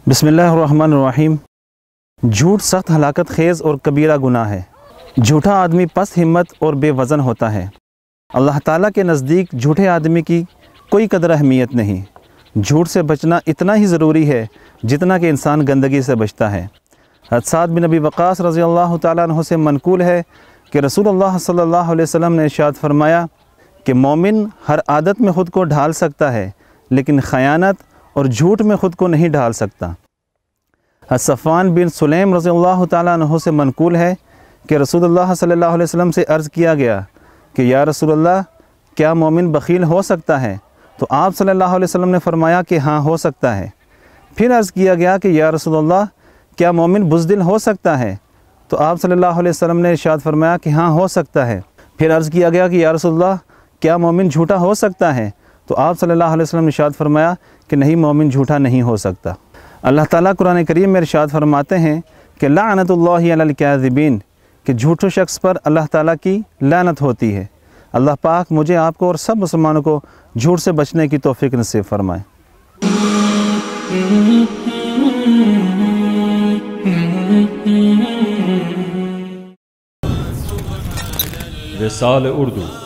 बिस्मिल्लाहिर्रहमानिर्रहीम। झूठ सख्त हलाकत खेज़ और कबीरा गुनाह है। झूठा आदमी पस्त हिम्मत और बेवज़न होता है। अल्लाह ताला के नज़दीक झूठे आदमी की कोई कदर अहमियत नहीं। झूठ से बचना इतना ही ज़रूरी है जितना कि इंसान गंदगी से बचता है। साद बिन अबी वक़ास रज़ियल्लाहु ताला अन्हु से मनक़ूल है कि रसूलुल्लाह सल्लल्लाहु अलैहि वसल्लम ने इरशाद फरमाया कि मोमिन हर आदत में ख़ुद को ढाल सकता है, लेकिन ख़यानत और झूठ में ख़ुद को नहीं ढाल सकता। सफ़वान बिन सुलैम रज़ियल्लाहु ताला अन्हु से मनक़ूल है कि रसूलुल्लाह सल्लल्लाहु अलैहि वसल्लम से अर्ज़ किया गया कि या रसूलल्लाह, क्या मोमिन बख़ील हो सकता है? तो आप सल्लल्लाहु अलैहि वसल्लम ने फ़रमाया कि हाँ, हो सकता है। फिर अर्ज़ किया गया कि या रसूलल्लाह, क्या मोमिन बुज़दिल हो सकता है? तो आप सल्लल्लाहु अलैहि वसल्लम ने इरशाद फरमाया कि हाँ, हो सकता है। फिर अर्ज़ किया गया कि या रसूलल्लाह, क्या मोमिन झूठा हो सकता है? तो आप सल्लल्लाहु अलैहि वसल्लम ने इरशाद फरमाया कि नहीं, मोमिन झूठा नहीं हो सकता। अल्लाह ताला कुरान करीम में इरशाद फरमाते हैं कि लानतुल्लाहि अलल काज़िबीन, कि झूठे शख्स पर अल्लाह ताला की लानत होती है। अल्लाह पाक मुझे, आपको और सब मुसलमानों को झूठ से बचने की तौफीक नसीब फरमाए। रिसाल उर्दू